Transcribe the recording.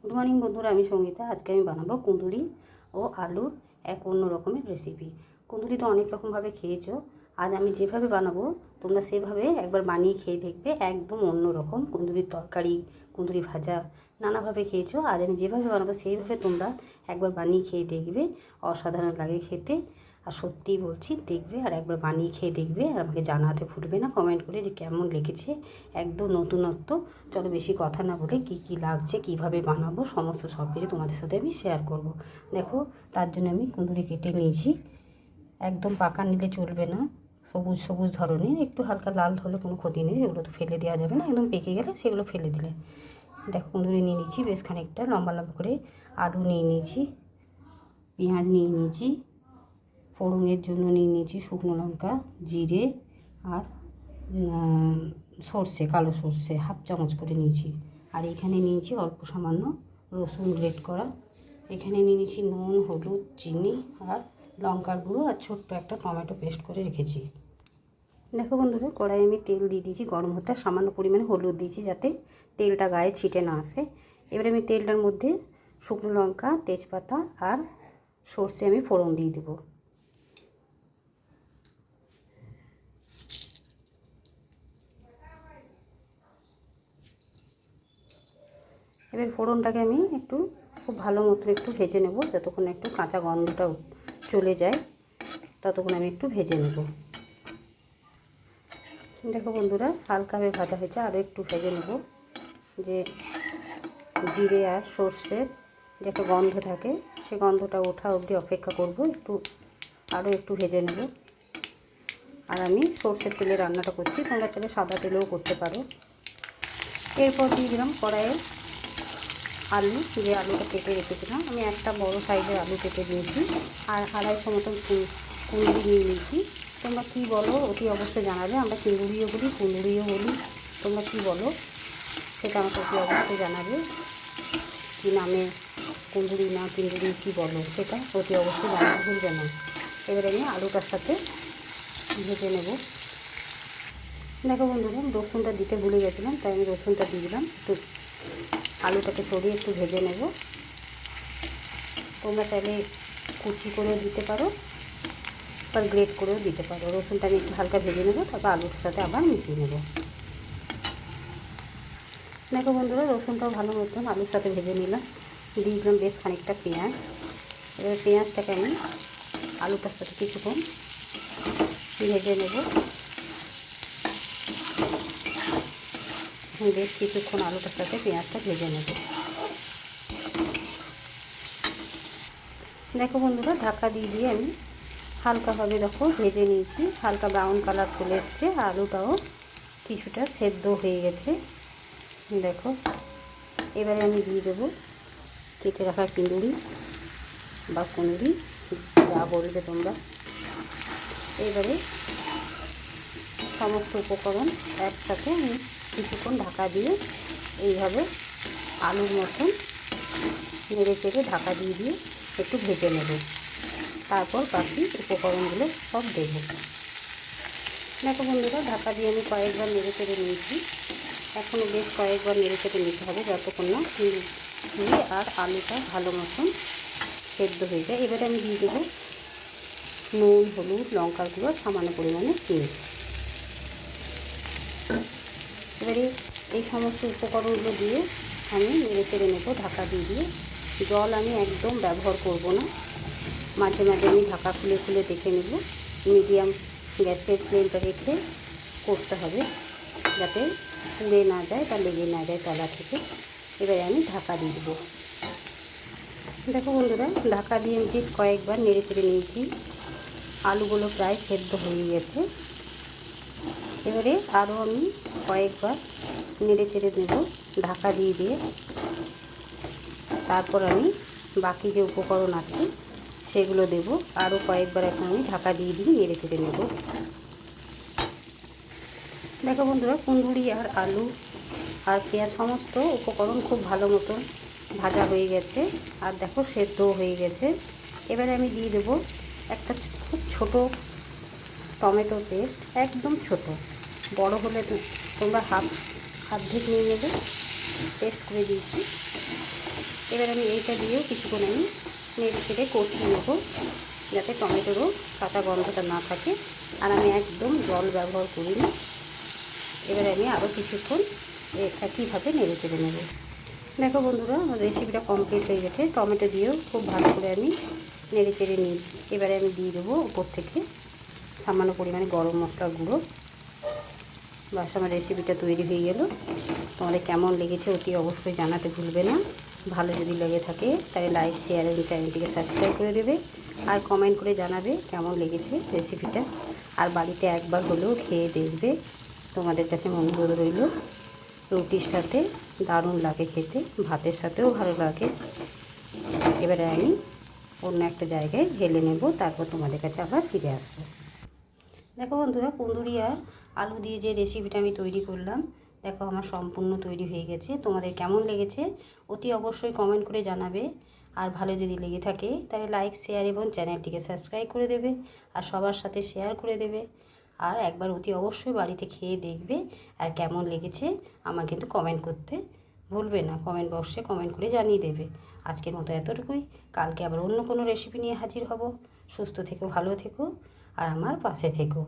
Good morning বন্ধুরা, আমি সঙ্গীতা। আজকে আমি বানাবো কুঁদুরি ও আলুর এক অন্য রকমের রেসিপি। কুঁদুরি তো অনেক রকমভাবে খেয়েছো, আজ আমি যেভাবে বানাবো তোমরা সেভাবে একবার বানিয়ে খেয়ে দেখবে। একদম অন্য রকম কুঁদুরির তরকারি, কুঁদুরি ভাজা নানাভাবে খেয়েছো, আজ আমি যেভাবে বানাবো সেইভাবে তোমরা একবার বানিয়ে খেয়ে দেখবে। অসাধারণ লাগে খেতে, আর সত্যিই বলছি দেখবে আর একবার বানিয়ে খেয়ে দেখবে, আর আমাকে জানাতে ভুলবে না কমেন্ট করে যে কেমন লেগেছে। একদম নতুনত্ব। চলো বেশি কথা না বলে কী লাগছে, কিভাবে বানাবো সমস্ত সব কিছু তোমাদের সাথে আমি শেয়ার করব। দেখো, তার জন্য আমি কুঁদুরি কেটে নিয়েছি। একদম পাকা নিলে চলবে না, সবুজ সবুজ ধরনের, একটু হালকা লাল হলে কোনো ক্ষতি নেই, সেগুলো তো ফেলে দেওয়া যাবে না। একদম পেকে গেলে সেগুলো ফেলে দিলে। দেখো, কুঁদুরি নিয়ে নিয়েছি বেশ খানিকটা লম্বা লম্বা করে, আলু নিয়ে নিয়েছি, পেঁয়াজ নিয়ে নিয়েছি, ফোড়নের জন্য নিয়ে নিয়েছি শুকনো লঙ্কা, জিরে আর সর্ষে, কালো সর্ষে হাফ চামচ করে নিয়েছি। আর এখানে নিয়েছি অল্প সামান্য রসুন গ্রেট করা। এখানে নিয়ে নিয়েছি নুন, হলুদ, চিনি আর লঙ্কার গুঁড়ো, আর ছোট্ট একটা টমেটো পেস্ট করে রেখেছি। দেখো বন্ধুরা, কড়াই আমি তেল দিয়ে দিয়েছি গরম হতে, সামান্য পরিমাণে হলুদ দিয়েছি যাতে তেলটা গায়ে ছিটে না আসে। এবারে আমি তেলটার মধ্যে শুকনো লঙ্কা, তেজপাতা আর সর্ষে আমি ফোড়ন দিয়ে দেবো। এবার ফোড়নটাকে আমি একটু খুব ভালো মতো একটু ভেজে নেব, যতক্ষণ একটু কাঁচা গন্ধটা চলে যায় ততক্ষণ আমি একটু ভেজে নেব। দেখো বন্ধুরা, হালকাভাবে ভাজা হয়েছে, আরও একটু ভেজে নেব। যে জিরে আর সর্ষের যে একটা গন্ধ থাকে, সে গন্ধটা ওঠা অবধি অপেক্ষা করব, আরও একটু ভেজে নেব। আর আমি সর্ষের তেলে রান্নাটা করছি, তোমরা চাইলে সাদা তেলেও করতে পারো। এরপর দিয়ে দিলাম কড়াইয়ে আলু, যে আলুটা কেটে রেখেছিলাম। আমি একটা বড় সাইজের আলু কেটে দিয়েছি, আর 250 মতন কুঁদরি নিয়ে নিয়েছি। তোমরা কী বলো অতি অবশ্যই জানাবে। আমরা কুঁদুরিও বলি, কুঁদুরিও বলি, তোমরা কী বলো সেটা আমাকে অতি অবশ্যই জানাবে। কী নামে কুঁদুরি না কুঁদুরি কী বলো সেটা অতি অবশ্যই জানাতে ভুলবে না। এবারে আমি আলুটার সাথে ভেজে নেব। দেখো বন্ধুরা, রসুনটা দিতে ভুলে গেছিলাম, তাই আমি রসুনটা দিয়ে দিলাম। একটু আলুটাকে সরিয়ে একটু ভেজে নেব। তোমরা চাইলে কুচি করেও দিতে পারো বা গ্রেট করেও দিতে পারো। রসুনটা আমি একটু হালকা ভেজে নেব, তারপর আলুর সাথে আবার মিশিয়ে নেব। দেখো বন্ধুরা, রসুনটাও ভালো মতন আলুর সাথে ভেজে নিলাম। দিয়ে দিলাম বেশ খানিকটা পেঁয়াজ। এবার পেঁয়াজটাকে আমি আলুটার সাথে কিছুক্ষণ ভেজে নেব। বেশ কিছুক্ষণ আলুটার সাথে পেঁয়াজটা ভেজে নেব। দেখো বন্ধুরা, ঢাকা দিয়ে আমি হালকাভাবে দেখো ভেজে নিয়েছি, হালকা ব্রাউন কালার চলে এসছে, আলুটাও কিছুটা সেদ্ধ হয়ে গেছে। দেখো, এবারে আমি দিয়ে দেবো কেটে রাখা কুঁদুরি বা কুঁদরি, যা বলবে তোমরা। এবারে সমস্ত উপকরণ একসাথে আমি কিছুক্ষণ ঢাকা দিয়ে এইভাবে আলুর মতন নেড়ে চেড়ে ঢাকা দিয়ে একটু ভেজে নেব। তারপর বাকি উপকরণগুলো সব দেবো। দেখো বন্ধুরা, ঢাকা দিয়ে আমি কয়েকবার নেড়ে চেড়ে নিয়েছি। এখনও বেশ কয়েকবার নেড়ে চেড়ে নিতে হবে যতক্ষণ না কুঁদরি আর আলুটা ভালো মতন সেদ্ধ হয়ে যায়। এবারে আমি দিয়ে দেবো নুন, হলুদ, লঙ্কার গুঁড়ো, সামান্য পরিমাণে চিনি। এবারে এই সমস্ত উপকরণগুলো দিয়ে আমি নেড়ে চেড়ে নেবো ঢাকা দিয়ে। জল আমি একদম ব্যবহার করব না, মাঝে মাঝে আমি ঢাকা খুলে খুলে দেখে নেব। মিডিয়াম গ্যাসের ফ্লেমটা রেখে করতে হবে, যাতে পুড়ে না যায় বা লেগে না যায় তলা থেকে। এবারে আমি ঢাকা দিয়ে দেবো। দেখো বন্ধুরা, ঢাকা দিয়ে আমি বেশ কয়েকবার নেড়ে চেড়ে নিয়েছি, আলুগুলো প্রায় সেদ্ধ হয়ে গেছে। এবারে আরও আমি কয়েকবার নেড়ে চেড়ে দেবো ঢাকা দিয়ে। তারপর আমি বাকি যে উপকরণ আছে সেগুলো দেব। আরও কয়েকবার এখন আমি ঢাকা দিয়ে নেড়ে চেড়ে নেব। দেখো বন্ধুরা, কুঁদরি আর আলু আর পেঁয়াজ সমস্ত উপকরণ খুব ভালো মতন ভাজা হয়ে গেছে, আর দেখো সেদ্ধও হয়ে গেছে। এবারে আমি দিয়ে দেব একটা খুব ছোটো টমেটো পেস্ট, একদম ছোট, বড় হলে তোমরা হাফ নিয়ে নেবে। পেস্ট করে দিয়েছি। এবার আমি এইটা দিয়েও কিছুক্ষণ আমি নেড়ে চেড়ে কষিয়ে নেব, যাতে টমেটোরও কাঁচা গন্ধটা না থাকে। আর আমি একদম জল ব্যবহার করিনি। এবার আমি আরও কিছুক্ষণ একইভাবে নেড়ে চেড়ে নেব। দেখো বন্ধুরা, আমার রেসিপিটা কমপ্লিট হয়ে গেছে। টমেটো দিয়েও খুব ভালো করে আমি নেড়ে চেড়ে নিয়েছি। এবারে আমি দিয়ে দেবো উপর থেকে সামান্য পরিমাণে গরম মশলার গুঁড়ো। বাস, আমার রেসিপিটা তৈরি হয়ে গেল। তোমাদের কেমন লেগেছে অতি অবশ্যই জানাতে ভুলবে না। ভালো যদি লেগে থাকে তাহলে লাইক, শেয়ার এবং চ্যানেলটিকে সাবস্ক্রাইব করে দেবে। আর কমেন্ট করে জানাবে কেমন লেগেছে রেসিপিটা। আর বাড়িতে একবার হলেও খেয়ে দেখবে। তোমাদের কাছে অনুরোধ রইল। রুটির সাথে দারুণ লাগে খেতে, ভাতের সাথেও ভালো লাগে। এবারে আমি অন্য একটা জায়গায় ঢেলে নেব, তারপর তোমাদের কাছে আবার ফিরে আসবো। দেখো বন্ধুরা, কুঁদরি আর আলু দিয়ে যে রেসিপিটা আমি তৈরি করলাম, দেখো আমার সম্পূর্ণ তৈরি হয়ে গেছে। তোমাদের কেমন লেগেছে অতি অবশ্যই কমেন্ট করে জানাবে। আর ভালো যদি লেগে থাকে তাহলে লাইক, শেয়ার এবং চ্যানেলটিকে সাবস্ক্রাইব করে দেবে। আর সবার সাথে শেয়ার করে দেবে। আর একবার অতি অবশ্যই বাড়িতে খেয়ে দেখবে। আর কেমন লেগেছে আমার কিন্তু কমেন্ট করতে ভুলবে না। কমেন্ট বক্সে কমেন্ট করে জানিয়ে দেবে। আজকের মতো এতটুকুই। কালকে আবার অন্য কোনো রেসিপি নিয়ে হাজির হব। সুস্থ থেকো, ভালো থেকো আর আমার পাশে থেকো।